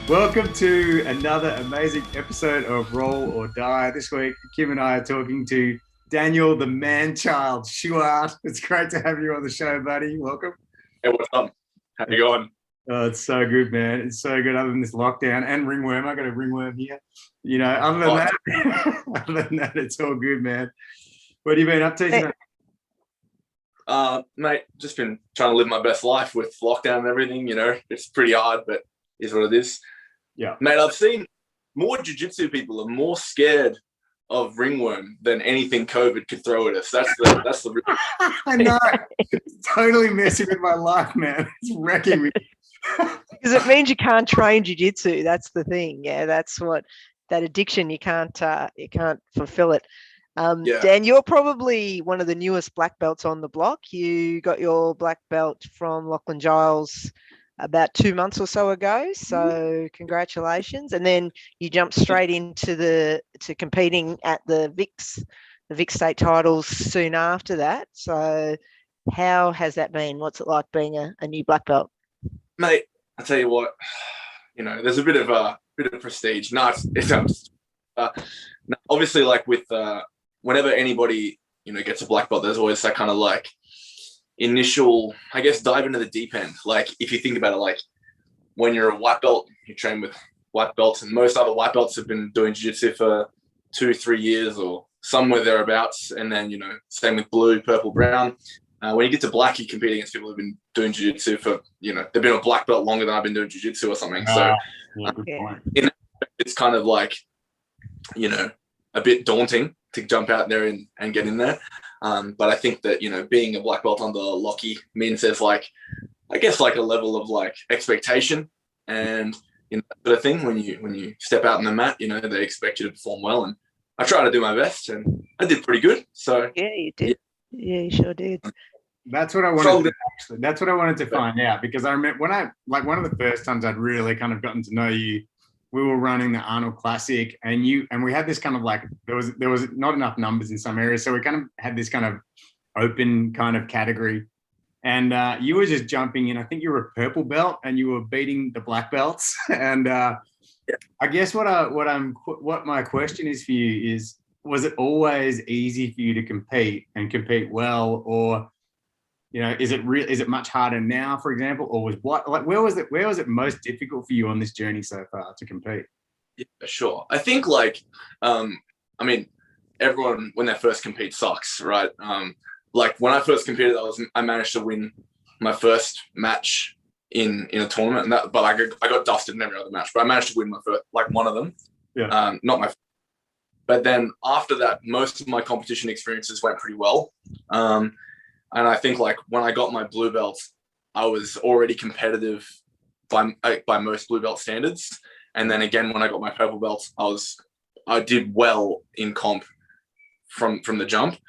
Welcome to another amazing episode of Roll or Die. This week, Kim and I are talking to Daniel, the man-child, Schuardt. It's great to have you on the show, buddy. Welcome. Hey, what's up? How you going? Oh, it's so good, man. It's so good. Other than this lockdown and ringworm, I got a ringworm here. Other than that, it's all good, man. What have you been up to today? Mate, just been trying to live my best life with lockdown and everything. It's pretty hard, but is what it is. Yeah, mate. I've seen more jiu-jitsu people are more scared of ringworm than anything COVID could throw at us. That's the real. I know. It's totally messing with my life, man. It's wrecking me. Because it means you can't train jiu-jitsu. That's the thing. Yeah, that's what that addiction. You can't fulfill it. Dan, you're probably one of the newest black belts on the block. You got your black belt from Lachlan Giles about 2 months or so ago. So congratulations. And then you jumped straight into competing at the Vic state titles soon after that. So how has that been? What's it like being a new black belt? Mate, I tell you what, there's a bit of prestige. No, it's obviously, like with whenever anybody gets a black belt, there's always that kind of like initial, I guess, dive into the deep end. Like if you think about it, like when you're a white belt, you train with white belts, and most other white belts have been doing jiu-jitsu for 2-3 years or somewhere thereabouts. And then same with blue, purple, brown. When you get to black, you compete against people who've been doing jiu-jitsu for, they've been a black belt longer than I've been doing jiu-jitsu or something. It's kind of like, a bit daunting to jump out there and get in there. But I think that, being a black belt under Lockie means there's like, I guess like a level of like expectation and, that sort of thing. When you step out on the mat, they expect you to perform well. And I try to do my best and I did pretty good. So yeah, you did. Yeah, you sure did. That's what I wanted. That's what I wanted to find out, because I remember one of the first times I'd really kind of gotten to know you, we were running the Arnold Classic, and we had this kind of like there was not enough numbers in some areas, so we kind of had this kind of open kind of category, and you were just jumping in. I think you were a purple belt, and you were beating the black belts. And I guess what my question is for you is, was it always easy for you to compete well, or is it much harder now, for example, or where was it most difficult for you on this journey so far to compete? Yeah, sure. I think everyone when they first compete sucks, right? Like when I first competed, I managed to win my first match in a tournament, but I got dusted in every other match, but I managed to win my first, like one of them. Yeah. Not my. But then after that, most of my competition experiences went pretty well. And I think like when I got my blue belt, I was already competitive by most blue belt standards. And then again, when I got my purple belt, I did well in comp from the jump.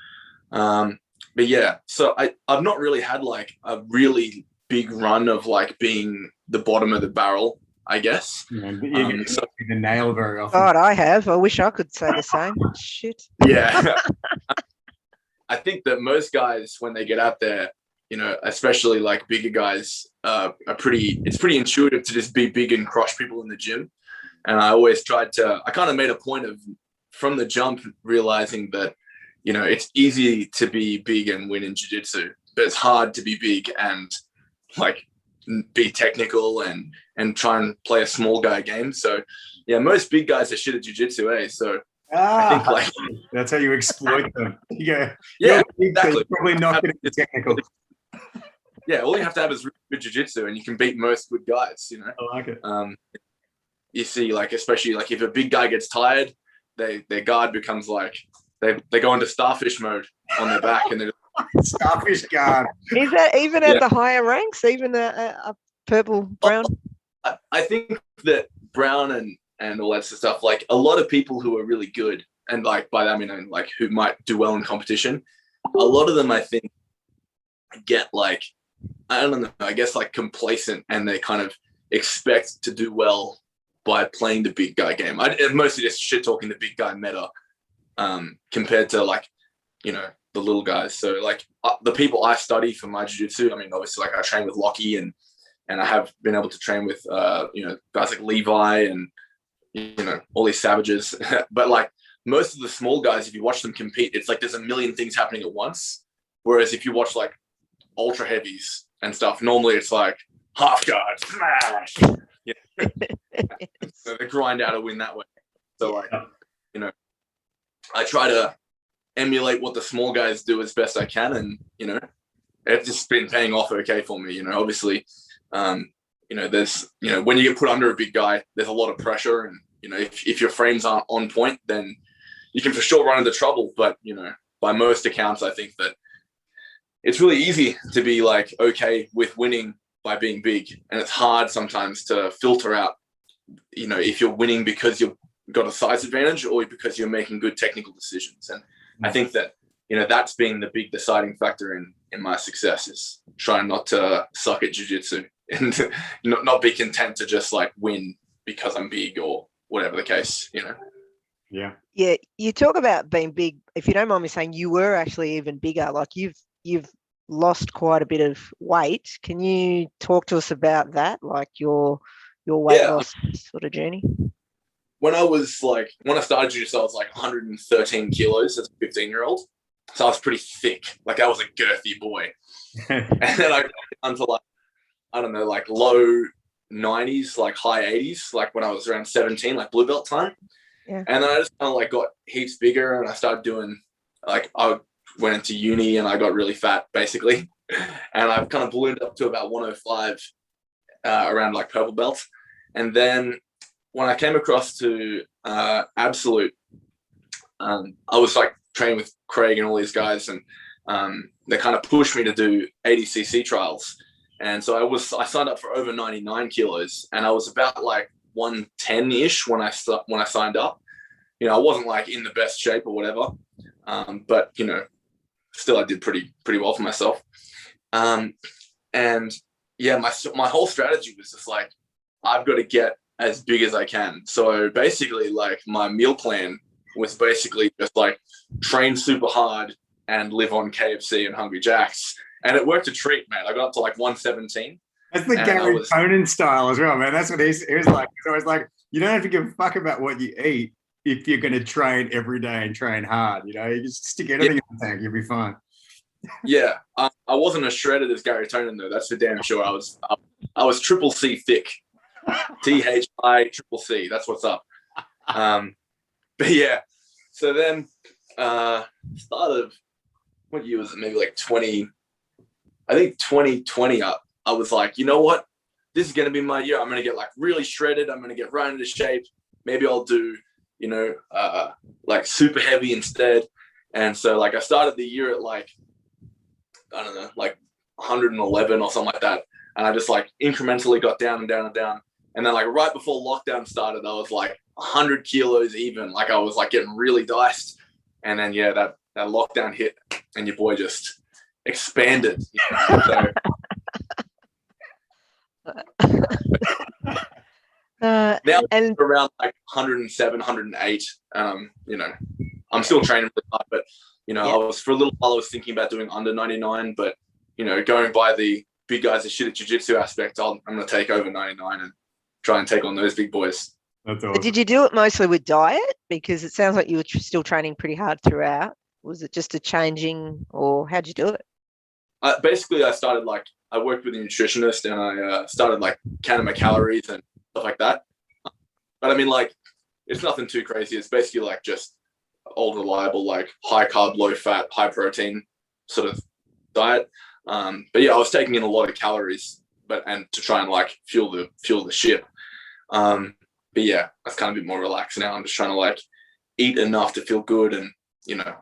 But yeah, so I've not really had like a really big run of like being the bottom of the barrel, I guess. Yeah, you get the nail very often. God, I have. I wish I could say the same. Shit. Yeah. I think that most guys, when they get out there, especially like bigger guys, it's pretty intuitive to just be big and crush people in the gym. And I kind of made a point of, from the jump, realizing that, it's easy to be big and win in jiu-jitsu, but it's hard to be big and like be technical and try and play a small guy game. So yeah, most big guys are shit at jiu-jitsu, so I think like that's how you exploit them. Yeah, exactly. You're probably not going to be technical. Yeah, all you have to have is really good jiu-jitsu, and you can beat most good guys. I like it. You see, like especially like if a big guy gets tired, their guard becomes like they go into starfish mode on their back, and they're starfish guard. Is that even at the higher ranks, even a purple, brown? I think that brown and all that sort of stuff, like a lot of people who are really good, and like by that I mean like who might do well in competition, a lot of them I think get like, I don't know, I guess like complacent, and they kind of expect to do well by playing the big guy game. I'm mostly just shit talking the big guy meta compared to like, the little guys. So like the people I study for my jiu-jitsu, I mean, obviously like I train with Lockie and and I have been able to train with guys like Levi and all these savages. But like most of the small guys, if you watch them compete, it's like there's a million things happening at once. Whereas if you watch like ultra heavies and stuff, normally it's like half guard, smash. So they grind out a win that way. So like, I try to emulate what the small guys do as best I can, and it's just been paying off okay for me. Obviously, there's when you get put under a big guy, there's a lot of pressure, and if your frames aren't on point, then you can for sure run into trouble. But by most accounts, I think that it's really easy to be like okay with winning by being big, and it's hard sometimes to filter out if you're winning because you've got a size advantage or because you're making good technical decisions. And I think that that's been the big deciding factor in my success, is trying not to suck at jiu-jitsu and not be content to just like win because I'm big or whatever the case. Yeah, you talk about being big. If you don't mind me saying, you were actually even bigger. Like you've lost quite a bit of weight. Can you talk to us about that, like your weight loss sort of journey? When I started jiu-jitsu, I was like 113 kilos as a 15-year-old. So I was pretty thick. Like I was a girthy boy. And then I got down to like, I don't know, like low 90s, like high 80s, like when I was around 17, like blue belt time. Yeah. And then I just kind of like got heaps bigger, and I started doing I went into uni and I got really fat basically. And I've kind of ballooned up to about 105 around like purple belt. And then when I came across to Absolute, I was like training with Craig and all these guys, and they kind of pushed me to do 80cc trials. And so I signed up for over 99 kilos, and I was about like 110-ish when I signed up. I wasn't like in the best shape or whatever, but still I did pretty well for myself. And yeah, my whole strategy was just like, I've got to get as big as I can. So basically, like my meal plan was basically just like train super hard and live on KFC and Hungry Jack's. And it worked a treat, man. I got up to like 117. That's the Gary Conan style as well, man. That's what he was like. So it's like, you don't have to give a fuck about what you eat if you're going to train every day and train hard. You just stick anything in the tank, you'll be fine. Yeah. I wasn't as shredded as Gary Conan, though. That's for damn sure. I was triple C thick. THI-CC. That's what's up. But yeah. So then start of, what year was it? Maybe like 2020 up. I was like, you know what? This is going to be my year. I'm going to get like really shredded. I'm going to get right into shape. Maybe I'll do, like super heavy instead. And so like I started the year at like, I don't know, like 111 or something like that. And I just like incrementally got down and down and down. And then like right before lockdown started, I was like 100 kilos even. Like I was like getting really diced. And then, yeah, that lockdown hit and your boy just expanded. So, now and around like 107, 108. I'm still training really hard, but I was for a little while I was thinking about doing under 99, but going by the big guys that shit at jiu-jitsu aspect, I'm going to take over 99 and try and take on those big boys. That's awesome. Did you do it mostly with diet? Because it sounds like you were still training pretty hard throughout. Was it just a changing, or how'd you do it? Basically, I started I worked with a nutritionist, and I started counting my calories and stuff like that. But I mean, it's nothing too crazy. It's basically just old reliable, high carb, low fat, high protein sort of diet. But yeah, I was taking in a lot of calories, and to try and fuel the ship. But yeah, that's kind of a bit more relaxed now. I'm just trying to eat enough to feel good, and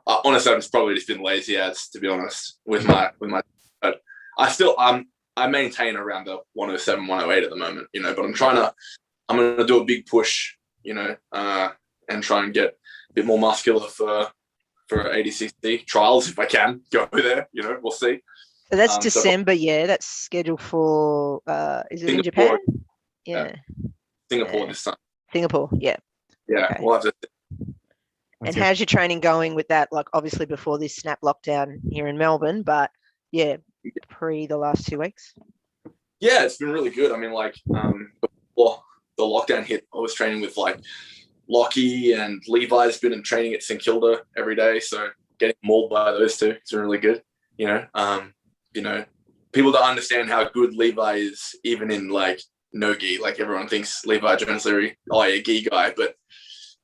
honestly, I've probably just been lazy to be honest with my. But I maintain around the 107, 108 at the moment, But I'm gonna do a big push, and try and get a bit more muscular for 80cc trials if I can go there. We'll see. So that's December, that's scheduled for. Is it Singapore, in Japan? Yeah. Singapore this time. Singapore, yeah. Yeah, okay. We'll have to. And how's your training going with that? Obviously before this snap lockdown here in Melbourne, but yeah, pre the last 2 weeks. Yeah, it's been really good. I mean, like before the lockdown hit, I was training with like Lockie and Levi's been in training at St Kilda every day. So getting mauled by those two, it's been really good. You know, people don't understand how good Levi is, even in like no gi. Like everyone thinks Levi Jones Leary, oh yeah, gi guy, but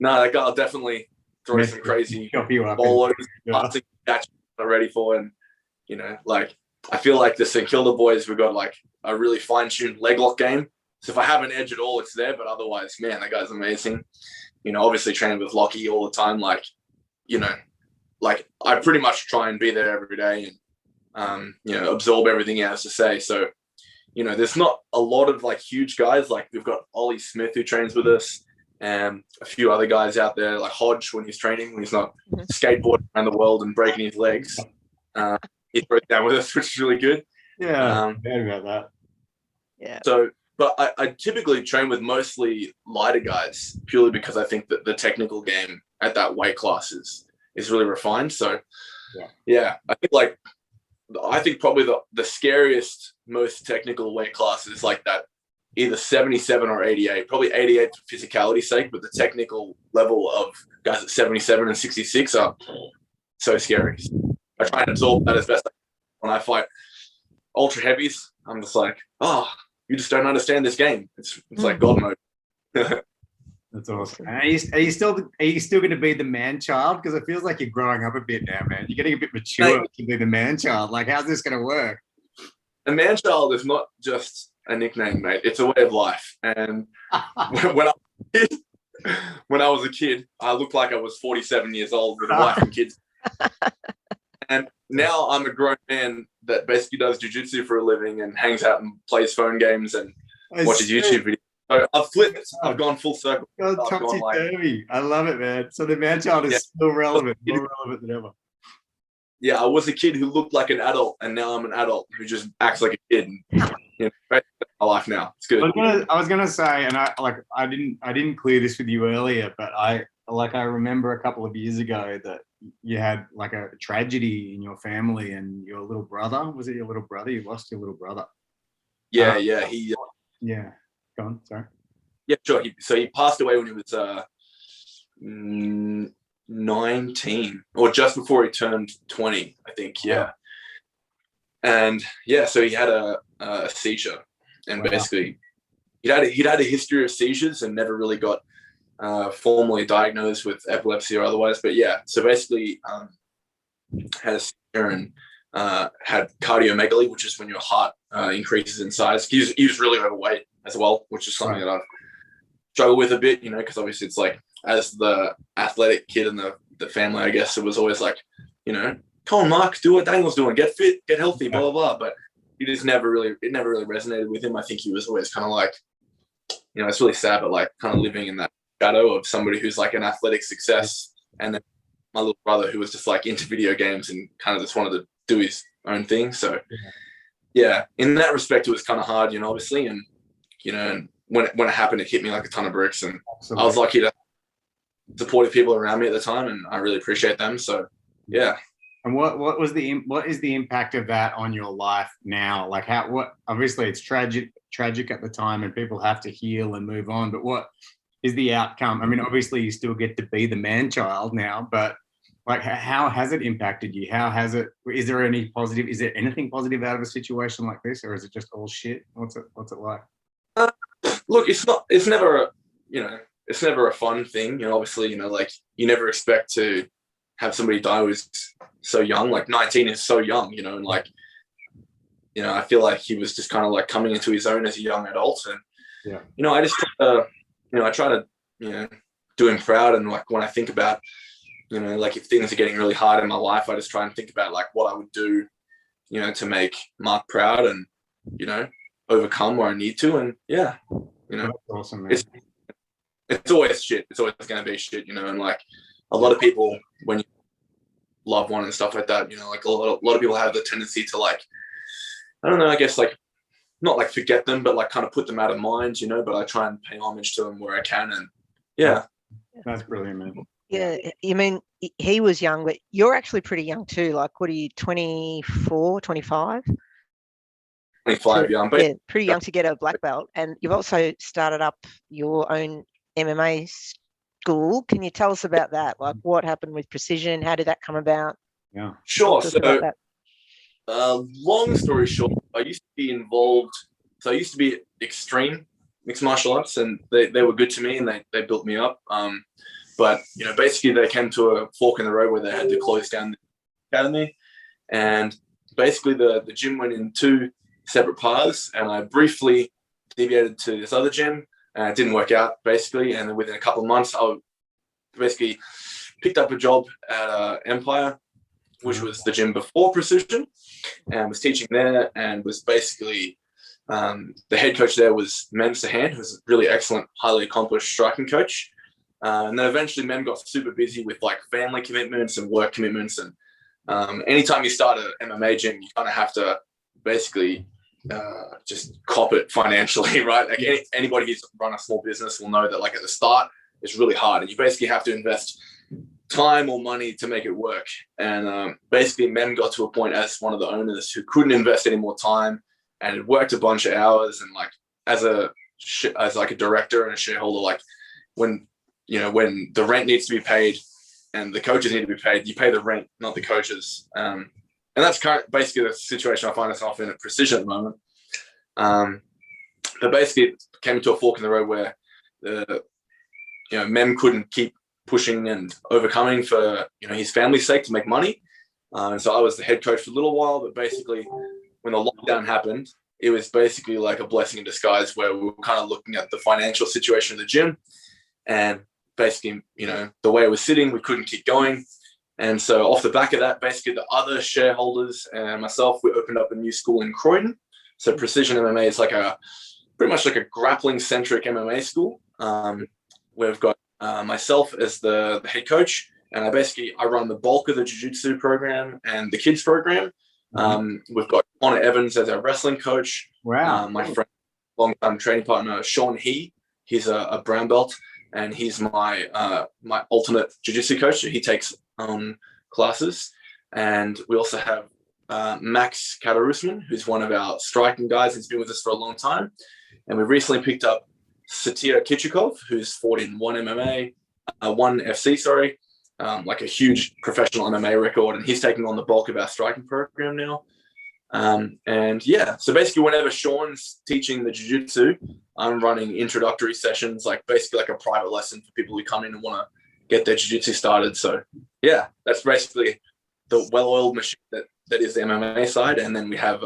no, that guy'll definitely throw some crazy bolos, passing catch I'm ready for, and like I feel like the St Kilda boys, we've got like a really fine-tuned leg lock game. So if I have an edge at all, it's there. But otherwise, man, that guy's amazing. Obviously training with Lockie all the time. Like, like I pretty much try and be there every day and, absorb everything he has to say. So, there's not a lot of like huge guys. Like we've got Ollie Smith who trains with us and a few other guys out there like Hodge when he's training, when he's not skateboarding around the world and breaking his legs. He throws down with us, which is really good. Yeah, bad about that. Yeah. So, but I typically train with mostly lighter guys purely because I think that the technical game at that weight class is really refined. So, yeah, I think probably the scariest, most technical weight class is like that, either 77 or 88. Probably 88 for physicality's sake, but the technical level of guys at 77 and 66 are so scary. I try and absorb that as best I can. When I fight ultra heavies, I'm just like, oh, you just don't understand this game. It's like God mode. That's awesome. And are you still going to be the man child? Because it feels like you're growing up a bit now, man. You're getting a bit mature to be the man child. Like, how's this going to work? The man child is not just a nickname, mate. It's a way of life. And when I was a kid, I looked like I was 47 years old with a wife and kids. And now I'm a grown man that basically does jiu-jitsu for a living and hangs out and plays phone games and watches YouTube videos. So I've flipped. I've gone full circle. I love it, man. So the man child is still relevant, more relevant than ever. Yeah, I was a kid who looked like an adult, and now I'm an adult who just acts like a kid. And, that's my life now. It's good. I was gonna say, and I didn't clear this with you earlier, but I remember a couple of years ago that you had like a tragedy in your family, and your little brother, was it your little brother? You lost your little brother. Yeah, yeah. Go on, sorry. Yeah, sure. He passed away when he was 19, or just before he turned 20, I think. Yeah. And yeah, so he had a seizure, and basically he'd had a history of seizures and never really got formally diagnosed with epilepsy or otherwise. But yeah, so basically had a seizure and had cardiomegaly, which is when your heart increases in size. He was really overweight as well, which is something that I've struggled with a bit, because obviously it's like, as the athletic kid in the family, I guess it was always like, come on, Mark, do what Daniel's doing, get fit, get healthy, blah, blah, blah. But it never really resonated with him. I think he was always kind of like, it's really sad, but like kind of living in that shadow of somebody who's like an athletic success. And then my little brother who was just like into video games and kind of just wanted to do his own thing. So yeah, in that respect, it was kind of hard, obviously. And, and when it happened, it hit me like a ton of bricks, and I was lucky to supportive people around me at the time, and I really appreciate them. So yeah. And what is the impact of that on your life now? Like obviously it's tragic at the time, and people have to heal and move on, but what is the outcome? I mean, obviously you still get to be the man child now, but like, how has it impacted you? Is there anything positive out of a situation like this, or is it just all shit? What's it like? Look, it's never a fun thing. Obviously, like you never expect to have somebody die who's so young. Like 19 is so young, and like, I feel like he was just kind of like coming into his own as a young adult. And, I just try to do him proud. And like, when I think about, like if things are getting really hard in my life, I just try and think about like what I would do, to make Mark proud and, overcome where I need to. And yeah, That's awesome, man. It's always shit. It's always going to be shit, and like a lot of people, when you love one and stuff like that, like a lot of people have the tendency to like, I don't know, I guess like not like forget them, but like kind of put them out of mind, but I try and pay homage to them where I can. And yeah. That's brilliant, man. Yeah, you mean he was young, but you're actually pretty young too. Like, what are you, 24, 25? 25, yeah. Yeah, pretty young to get a black belt. And you've also started up your own MMA school. Can you tell us about that? Like, what happened with Precision? How did that come about? Yeah. Sure. So, long story short, I used to be involved. So I used to be Extreme Mixed Martial Arts, and they were good to me, and they built me up. But basically they came to a fork in the road where they had to close down the academy, and basically the gym went in two separate paths, and I briefly deviated to this other gym, and it didn't work out basically. And then within a couple of months, I basically picked up a job at Empire, which was the gym before Precision, and was teaching there, and was basically the head coach there was Mem Sahan, who's a really excellent, highly accomplished striking coach. And then eventually Mem got super busy with like family commitments and work commitments. And anytime you start an MMA gym, you kind of have to basically just cop it financially, right? Like anybody who's run a small business will know that like at the start, it's really hard. And you basically have to invest time or money to make it work. And basically Mem got to a point as one of the owners who couldn't invest any more time, and had worked a bunch of hours. And like as like a director and a shareholder, like when the rent needs to be paid and the coaches need to be paid, you pay the rent, not the coaches. And that's basically the situation I find myself in at Precision at the moment. But basically it came to a fork in the road where Mem couldn't keep pushing and overcoming for his family's sake to make money. And so I was the head coach for a little while, but basically when the lockdown happened, it was basically like a blessing in disguise, where we were kind of looking at the financial situation of the gym, and basically, the way it was sitting, we couldn't keep going. And so off the back of that, basically the other shareholders and myself, we opened up a new school in Croydon. So Precision MMA is pretty much like a grappling centric MMA school. We've got myself as the head coach, and I run the bulk of the jiu-jitsu program and the kids program. We've got Connor Evans as our wrestling coach. Wow. My friend, long-time training partner, Sean he's a brown belt, and he's my ultimate jiu-jitsu coach. He takes classes. And we also have Max Katarusman, who's one of our striking guys. He's been with us for a long time. And we recently picked up Satir Kichikov, who's fought in one FC, like a huge professional MMA record, and he's taking on the bulk of our striking program now. So basically whenever Sean's teaching the jiu-jitsu, I'm running introductory sessions, like basically like a private lesson for people who come in and want to get their jiu-jitsu started. So yeah, that's basically the well-oiled machine that is the MMA side. And then we have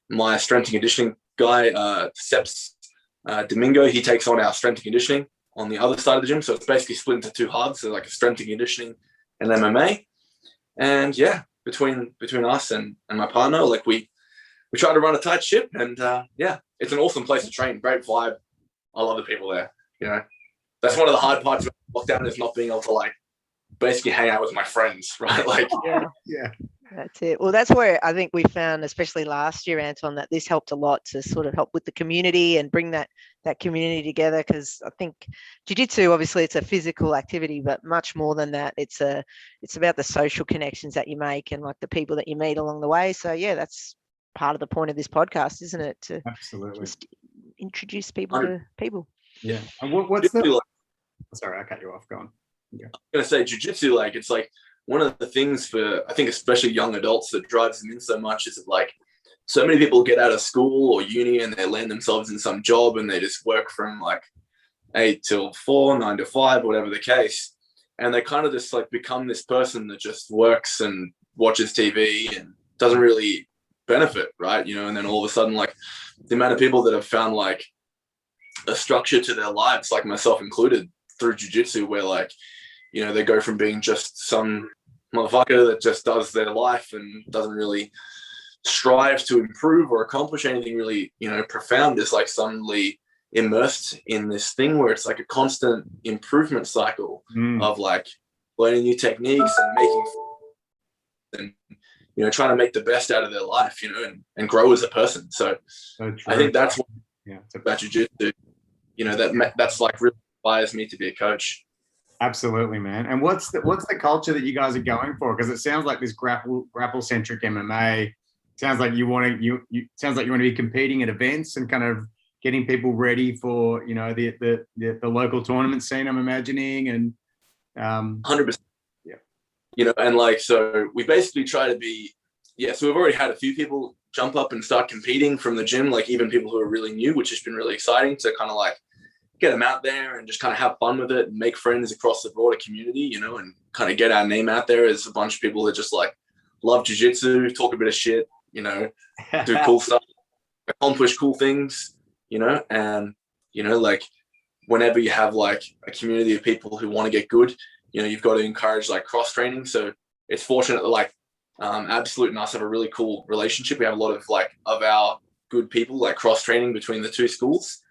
my strength and conditioning guy, Seps Domingo. He takes on our strength and conditioning on the other side of the gym. So it's basically split into two halves, so like a strength and conditioning and MMA. And yeah, between us and my partner, like we try to run a tight ship, and it's an awesome place to train. Great vibe. I love the people there. That's one of the hard parts of lockdown, is not being able to like basically hang out with my friends, right? Like yeah. That's it. Well, that's where I think we found, especially last year, Anton, that this helped a lot to sort of help with the community and bring that community together. Because I think jiu-jitsu, obviously, it's a physical activity, but much more than that, it's about the social connections that you make and like the people that you meet along the way. So yeah, that's part of the point of this podcast, isn't it? To absolutely just introduce people to people. Yeah. And what's the? Sorry, I cut you off. Go on. Yeah. I'm gonna say jiu-jitsu, like it's like one of the things for, I think, especially young adults that drives them in so much is that like so many people get out of school or uni and they land themselves in some job and they just work from like 8 till 4, 9 to 5, whatever the case. And they kind of just like become this person that just works and watches TV and doesn't really benefit, right? And then all of a sudden, like the amount of people that have found like a structure to their lives, like myself included, through jiu-jitsu, where like, they go from being just some motherfucker that just does their life and doesn't really strive to improve or accomplish anything really, profound, is like suddenly immersed in this thing where it's like a constant improvement cycle of like learning new techniques and making and, trying to make the best out of their life, and grow as a person. So I think that's what about jiu-jitsu, that's like really inspires me to be a coach. Absolutely, man. And what's the culture that you guys are going for? Because it sounds like this grapple centric MMA Sounds like you want to sounds like you want to be competing at events and kind of getting people ready for, you know, the local tournament scene, I'm imagining. And 100%. Yeah. You know, and like, so we basically try to be, so we've already had a few people jump up and start competing from the gym, like even people who are really new, which has been really exciting to kind of like get them out there and just kind of have fun with it and make friends across the broader community, you know, and kind of get our name out there as a bunch of people that just like love jiu-jitsu, talk a bit of shit, you know, do cool stuff, accomplish cool things, you know, and, you know, like whenever you have like a community of people who want to get good, you know, you've got to encourage like cross training. So it's fortunate that like Absolute and us have a really cool relationship. We have a lot of like of our good people like cross training between the two schools.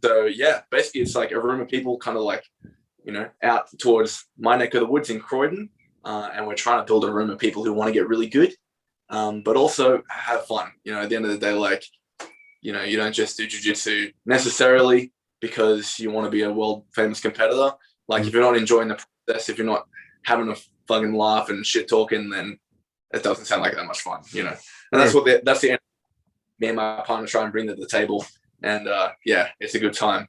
So yeah, basically it's like a room of people kind of like, you know, out towards my neck of the woods in Croydon. And we're trying to build a room of people who want to get really good, but also have fun. You know, at the end of the day, like, you know, you don't just do jiu-jitsu necessarily because you want to be a world famous competitor. Like if you're not enjoying the process, if you're not having a fucking laugh and shit talking, then it doesn't sound like that much fun, you know? And that's the end. Me and my partner try and bring to the table. And yeah, it's a good time.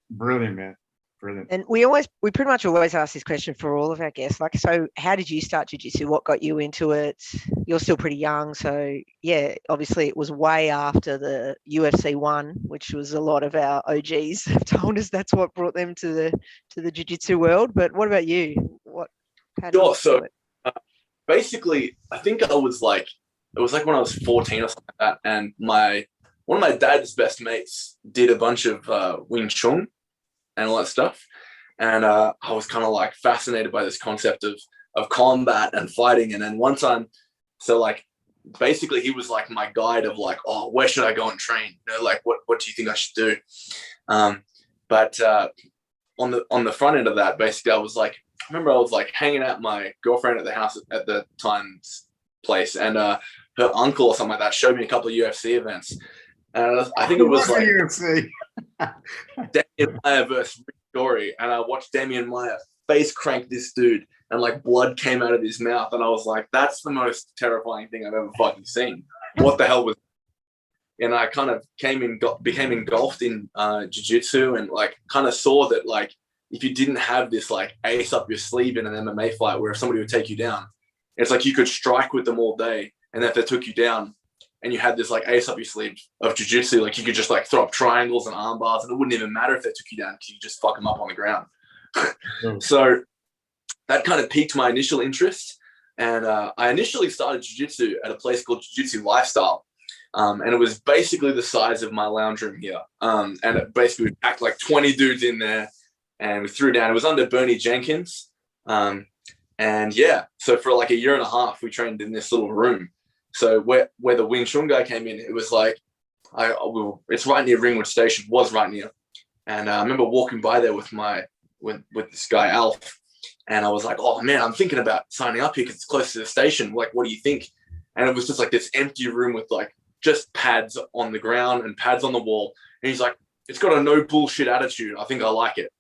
Brilliant, man. Brilliant. And we pretty much always ask this question for all of our guests. Like, so how did you start jiu-jitsu? What got you into it? You're still pretty young. So yeah, obviously it was way after the UFC 1, which was a lot of our OGs have told us that's what brought them to the jiu-jitsu world. But what about you? Sure. So basically, I think it was like when I was 14 or something like that. And one of my dad's best mates did a bunch of Wing Chun and all that stuff. And I was kind of like fascinated by this concept of combat and fighting. And then one time, so like, basically he was like my guide of like, oh, where should I go and train? You know, like, what do you think I should do? But on the front end of that, basically I was like, I remember I was like hanging out my girlfriend at the house at the time's place. And her uncle or something like that showed me a couple of UFC events. And I think it was like UFC. Damian Maia versus Rick Story, and I watched Damian Maia face crank this dude, and like blood came out of his mouth, and I was like, "That's the most terrifying thing I've ever fucking seen." What the hell was? And I kind of became engulfed in jiu-jitsu, and like kind of saw that like if you didn't have this like ace up your sleeve in an MMA fight where if somebody would take you down, it's like you could strike with them all day, and if they took you down, and you had this like ace up your sleeve of jiu-jitsu, like you could just like throw up triangles and arm bars and it wouldn't even matter if they took you down because you just fuck them up on the ground. So that kind of piqued my initial interest. And I initially started jiu-jitsu at a place called Jiu-Jitsu Lifestyle. And it was basically the size of my lounge room here. And it basically we packed like 20 dudes in there and we threw down. It was under Bernie Jenkins. And yeah, so for like a year and a half, we trained in this little room. So where the Wing Chun guy came in, it was like, it's right near Ringwood Station, was right near. And I remember walking by there with this guy, Alf. And I was like, oh man, I'm thinking about signing up here because it's close to the station. Like, what do you think? And it was just like this empty room with like just pads on the ground and pads on the wall. And he's like, it's got a no bullshit attitude. I think I like it.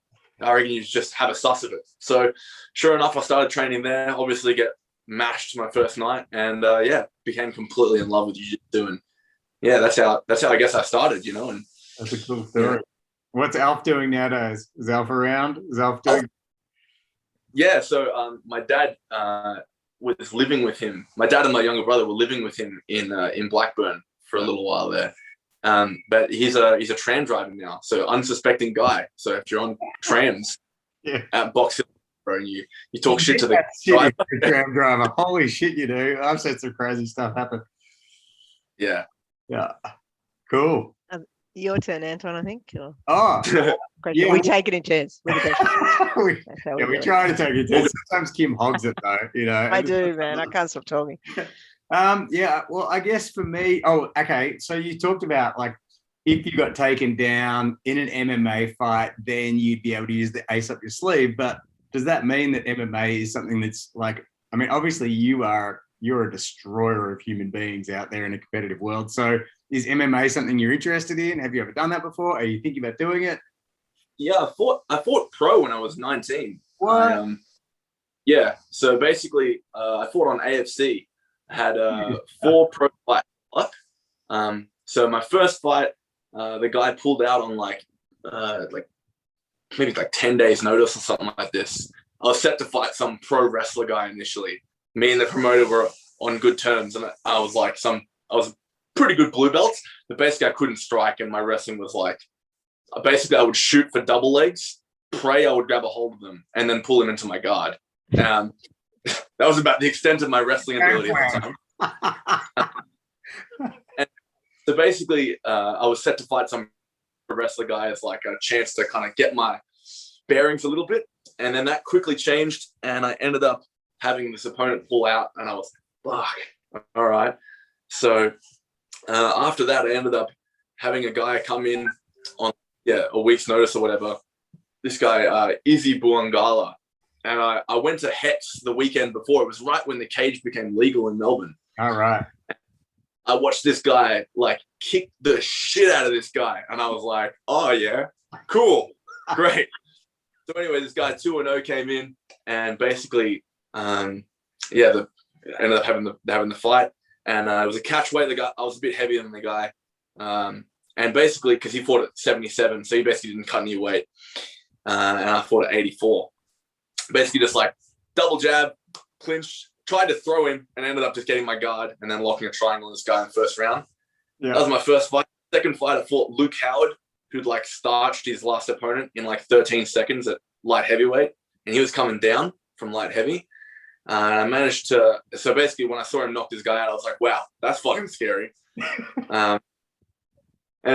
I reckon you just have a suss of it. So sure enough, I started training there, obviously get mashed my first night, and yeah, became completely in love with jiu-jitsu. And yeah, that's how I guess I started, you know. And that's a cool story. Yeah. What's Alf doing nowadays? Is Alf around? Is Alf doing? Yeah, so my dad was living with him. My dad and my younger brother were living with him in Blackburn for a little while there. But he's a tram driver now, so unsuspecting guy. So if you're on trams at Box Hill, bro, and you talk shit to the tram driver. Holy shit, you do. I've seen some crazy stuff happen. Yeah. Cool. Your turn, Anton, I think. Or... Oh, yeah. We take it in turns. we try to take it in turns. Sometimes Kim hogs it though, you know. I do, man. I can't stop talking. Yeah. Well, I guess for me, okay. So you talked about like if you got taken down in an MMA fight, then you'd be able to use the ace up your sleeve. But does that mean that MMA is something that's like, I mean, obviously you're a destroyer of human beings out there in a competitive world. So is MMA something you're interested in? Have you ever done that before? Are you thinking about doing it? Yeah, I fought pro when I was 19. What? Yeah. So basically, I fought on AFC had 4 pro fight luck. So my first fight, the guy pulled out on like maybe like 10 days notice or something like this. I was set to fight some pro wrestler guy initially. Me and the promoter were on good terms, and I was pretty good blue belts, but basically I couldn't strike, and my wrestling was like, basically I would shoot for double legs, pray I would grab a hold of them, and then pull him into my guard. That was about the extent of my wrestling ability at the time. And so basically, I was set to fight some wrestler guy as like a chance to kind of get my bearings a little bit, and then that quickly changed, and I ended up having this opponent pull out, and I was like, fuck, all right. So after that, I ended up having a guy come in on a week's notice or whatever. This guy, Izzy Buangala, and I went to Hex the weekend before. It was right when the cage became legal in Melbourne. All right. I watched this guy like kick the shit out of this guy, and I was like, "Oh yeah, cool, great." So anyway, this guy 2-0 came in, and basically, ended up having the fight, and it was a catch weight. The guy, I was a bit heavier than the guy, and basically because he fought at 77, so he basically didn't cut any weight, and I fought at 84. Basically, just like double jab, clinch. Tried to throw him and ended up just getting my guard and then locking a triangle on this guy in the first round. Yeah. That was my first fight. Second fight, I fought Luke Howard, who'd like starched his last opponent in like 13 seconds at light heavyweight. And he was coming down from light heavy. And I managed to, so basically when I saw him knock this guy out, I was like, wow, that's fucking scary. And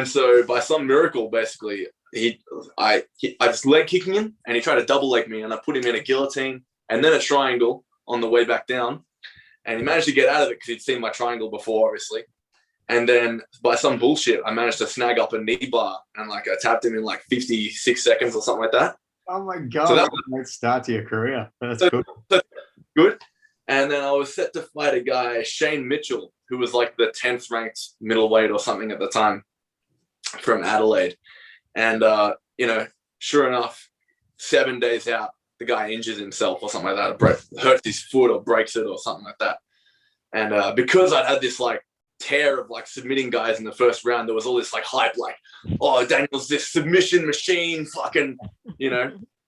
so by some miracle, basically, I just leg kicking him and he tried to double leg me, and I put him in a guillotine and then a triangle on the way back down, and he managed to get out of it because he'd seen my triangle before, obviously. And then by some bullshit, I managed to snag up a knee bar and like I tapped him in like 56 seconds or something like that. Oh my god! So that was a great start to your career. That's cool. Good. And then I was set to fight a guy, Shane Mitchell, who was like the 10th ranked middleweight or something at the time, from Adelaide. And sure enough, 7 days out, the guy injures himself or something like that, hurts his foot or breaks it or something like that. And because I'd had this like tear of like submitting guys in the first round, there was all this like hype, like, oh, Daniel's this submission machine, fucking,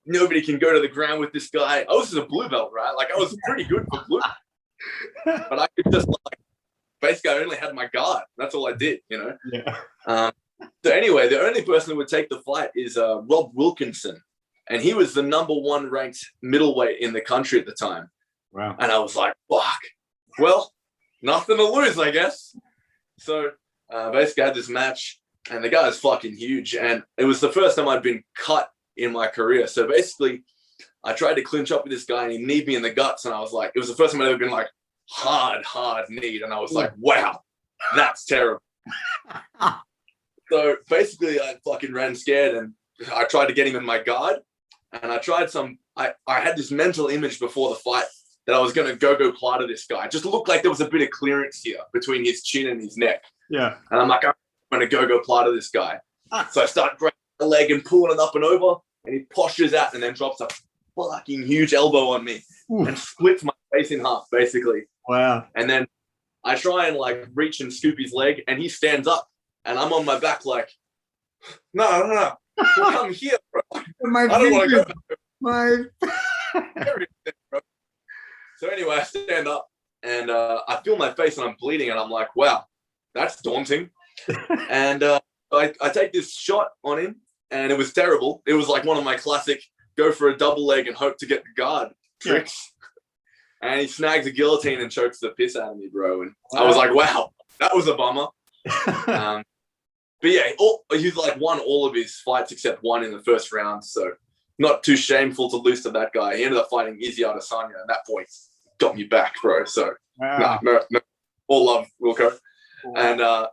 nobody can go to the ground with this guy. I was just a blue belt, right? Like I was pretty good for blue, but I could just like, basically I only had my guard. That's all I did, Yeah. So anyway, the only person who would take the fight is Rob Wilkinson. And he was the number 1 ranked middleweight in the country at the time. Wow. And I was like, fuck. Well, nothing to lose, I guess. So basically I had this match, and the guy was fucking huge. And it was the first time I'd been cut in my career. So basically I tried to clinch up with this guy, and he kneed me in the guts. And I was like, it was the first time I'd ever been like hard kneed. And I was like, wow, that's terrible. So basically I fucking ran scared, and I tried to get him in my guard. And I tried I had this mental image before the fight that I was going to go plata this guy. It just looked like there was a bit of clearance here between his chin and his neck. Yeah. And I'm like, I'm going to go plata this guy. So I start grabbing the leg and pulling it up and over, and he postures out and then drops a fucking huge elbow on me. Ooh. And splits my face in half, basically. Wow. And then I try and like reach and scoop his leg, and he stands up, and I'm on my back like, no. Come here, bro. I don't want to go. So anyway, I stand up, and I feel my face, and I'm bleeding, and I'm like, wow, that's daunting. And I take this shot on him, and it was terrible. It was like one of my classic go for a double leg and hope to get the guard tricks. Yeah. And he snags a guillotine and chokes the piss out of me, bro. And wow. I was like, wow, that was a bummer. But yeah, he's like won all of his fights except one in the first round. So not too shameful to lose to that guy. He ended up fighting Izzy Adesanya, and that point got me back, bro. So wow. no, all love, Wilco. Wow.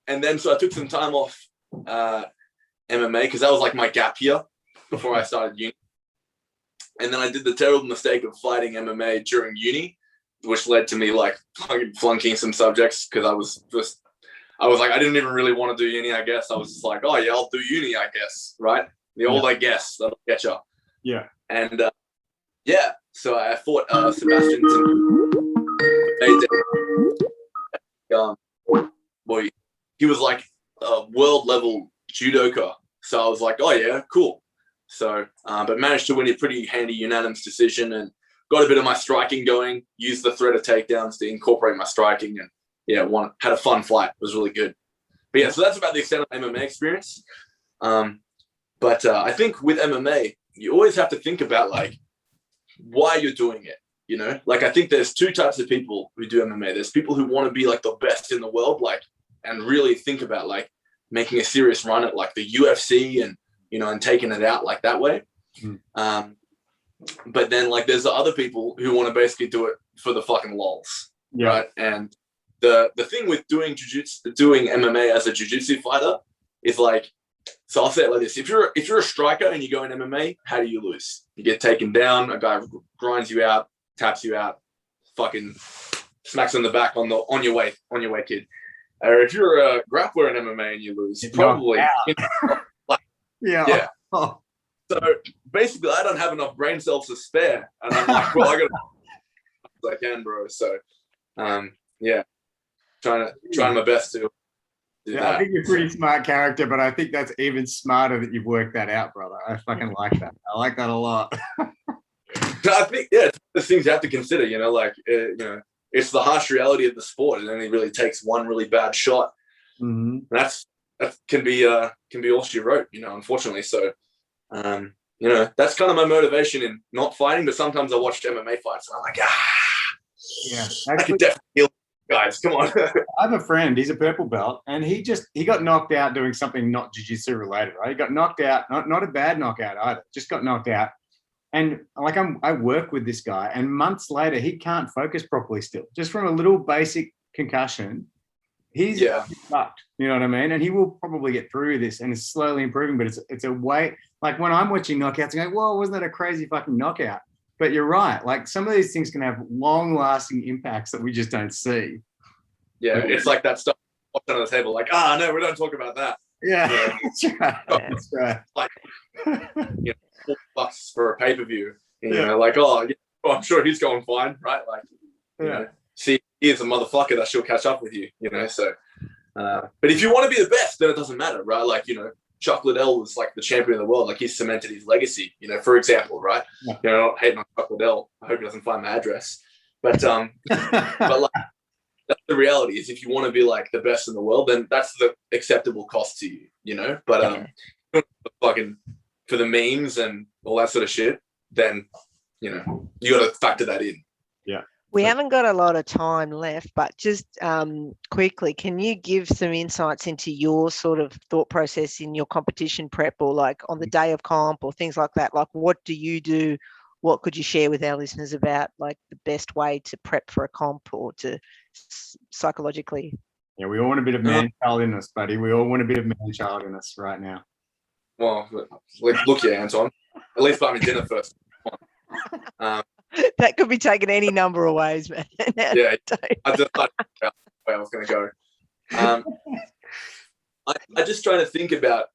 And then so I took some time off MMA because that was like my gap year before I started uni. And then I did the terrible mistake of fighting MMA during uni, which led to me like flunking some subjects because I was like, I didn't even really want to do uni, I guess. I was just like, oh, yeah, I'll do uni, I guess, right? The old I guess, that'll get you. Yeah. And, so I fought Sebastian. boy, he was like a world level judoka. So I was like, oh yeah, cool. So, but managed to win a pretty handy unanimous decision and got a bit of my striking going, used the threat of takedowns to incorporate my striking, and yeah, had a fun fight. It was really good. But yeah, so that's about the extent of MMA experience. But I think with MMA, you always have to think about like why you're doing it. You know, like I think there's two types of people who do MMA. There's people who want to be like the best in the world, like, and really think about like making a serious run at like the UFC and, you know, and taking it out like that way. But then like there's the other people who want to basically do it for the fucking lols, right? And the thing with doing MMA as a jiu-jitsu fighter is like, so I'll say it like this: if you're a striker and you go in MMA, how do you lose? You get taken down, a guy grinds you out, taps you out, fucking smacks on the back on your way, kid. Or if you're a grappler in MMA and you lose, probably yeah. Oh. So basically, I don't have enough brain cells to spare, and I'm like, well, I got as I can, bro. So, yeah, trying my best to. I think you're a pretty smart character, but I think that's even smarter that you've worked that out, brother. I fucking like that. I like that a lot. I think, it's the things you have to consider, you know, like, you know, it's the harsh reality of the sport. It only really takes one really bad shot. Mm-hmm. And that can be all she wrote, you know, unfortunately. So, you know, that's kind of my motivation in not fighting, but sometimes I watch MMA fights and I'm like, yeah, I could definitely heal. Guys, come on. I have a friend, he's a purple belt, and he got knocked out doing something not jiu-jitsu related, right? He got knocked out, not a bad knockout either, just got knocked out. And like I work with this guy, and months later, he can't focus properly still, just from a little basic concussion. He's fucked, you know what I mean? And he will probably get through this, and it's slowly improving, but it's a way, like when I'm watching knockouts, I go, whoa, wasn't that a crazy fucking knockout? But you're right. Like some of these things can have long-lasting impacts that we just don't see. Yeah, it's like that stuff on the table. Like, no, we don't talk about that. Yeah, that's right. That's right. Like, you know, $4 for a pay-per-view. You know, like, I'm sure he's going fine, right? Like, you know, see, here's a motherfucker that she'll catch up with you. You know, so. But if you want to be the best, then it doesn't matter, right? Like, you know, Chuck Liddell was like the champion of the world. Like he's cemented his legacy, you know, for example, right? Yeah. You know, not hating on Chuck Liddell. I hope he doesn't find my address. But but like that's the reality is if you want to be like the best in the world, then that's the acceptable cost to you, you know? But fucking for the memes and all that sort of shit, then you know, you gotta factor that in. Yeah. We haven't got a lot of time left, but just quickly, can you give some insights into your sort of thought process in your competition prep or like on the day of comp or things like that? Like what do you do? What could you share with our listeners about like the best way to prep for a comp or to psychologically? Yeah, we all want a bit of man-child in us, buddy. We all want a bit of man-child in us right now. Well, look here, Anton. At least buy me dinner first. That could be taken any number of ways, man. Yeah, I just thought where I was going to go. I just try to think about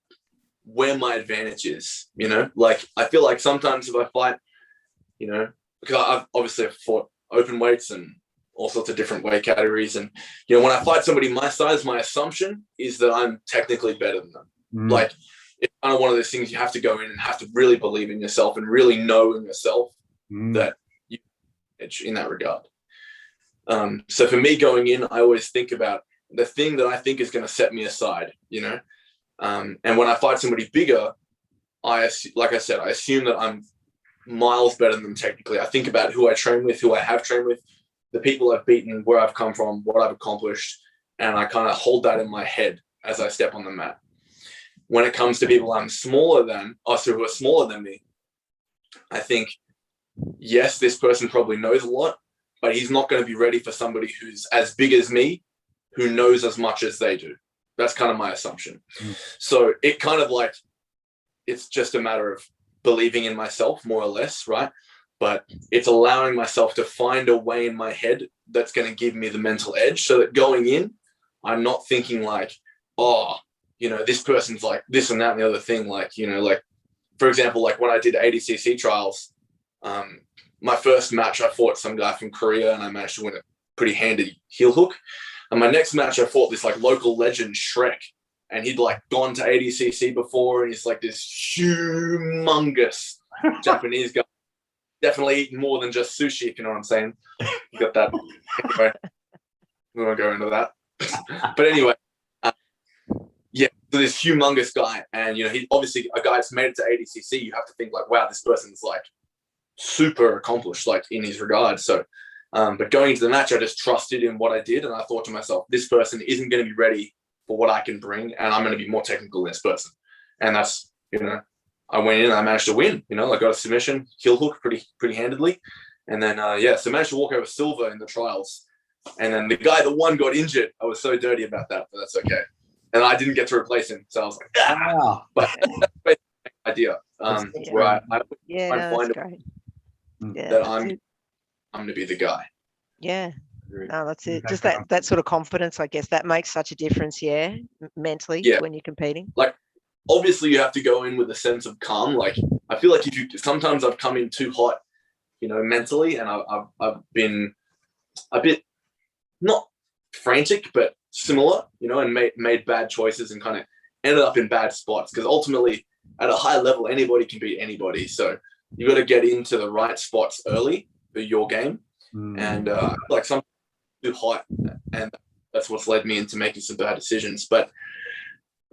where my advantage is, you know? Like, I feel like sometimes if I fight, you know, because I've obviously fought open weights and all sorts of different weight categories. And, you know, when I fight somebody my size, my assumption is that I'm technically better than them. Like, it's kind of one of those things you have to go in and have to really believe in yourself and really know in yourself that you in that regard. So for me going in, I always think about the thing that I think is going to set me aside, you know? And when I fight somebody bigger, like I said, I assume that I'm miles better than them technically. I think about who I train with, who I have trained with, the people I've beaten, where I've come from, what I've accomplished, and I kind of hold that in my head as I step on the mat. When it comes to people I'm smaller than, also who are smaller than me, I think, yes, this person probably knows a lot, but he's not going to be ready for somebody who's as big as me, who knows as much as they do. That's kind of my assumption. So it kind of like, it's just a matter of believing in myself more or less, right? But it's allowing myself to find a way in my head that's going to give me the mental edge so that going in, I'm not thinking like, oh, you know, this person's like this and that and the other thing. Like, you know, like, for example, like when I did ADCC trials, my first match, I fought some guy from Korea and I managed to win it pretty handy heel hook. And my next match, I fought this like local legend Shrek, and he'd like gone to ADCC before, and he's like this humongous Japanese guy. Definitely eating more than just sushi, if you know what I'm saying. You got that. Anyway, we won't go into that. But anyway, yeah, so this humongous guy, and he obviously a guy that's made it to ADCC. You have to think like, wow, this person's like super accomplished, like in his regard. So, but going into the match, I just trusted in what I did, and I thought to myself, this person isn't going to be ready for what I can bring, and I'm going to be more technical than this person. And that's, I went in and I managed to win. I got a submission, heel hook pretty handedly. And then, so managed to walk over silver in the trials. And then the guy that won got injured. I was so dirty about that, but that's okay. And I didn't get to replace him. So I was like, Wow. But that's basically the idea. Where I find great. that I'm going to be the guy. Yeah. No, that's it. Just that sort of confidence, I guess, that makes such a difference, mentally when you're competing. Like, obviously you have to go in with a sense of calm. Like, I feel like sometimes I've come in too hot, mentally, and I've been a bit not frantic, but similar, and made bad choices and kind of ended up in bad spots, because ultimately at a high level, anybody can beat anybody. So you got to get into the right spots early for your game. And like some too hot, and that's what's led me into making some bad decisions. But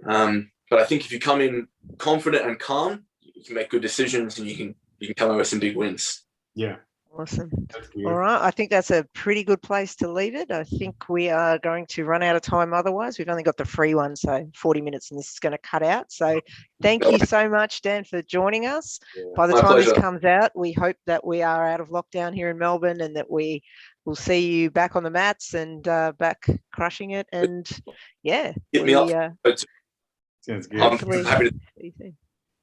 I think if you come in confident and calm, you can make good decisions, and you can come away with some big wins. Yeah. Awesome. All right. I think that's a pretty good place to leave it. I think we are going to run out of time otherwise. We've only got the free one, so 40 minutes, and this is going to cut out. So thank you so much, Dan, for joining us. By the time this comes out, we hope that we are out of lockdown here in Melbourne, and that we will see you back on the mats and back crushing it. And hit me up. Sounds good. I'm happy to.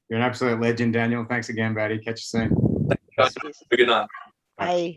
You're an absolute legend, Daniel. Thanks again, buddy. Catch you soon. Thanks, guys. Have a good night. Bye.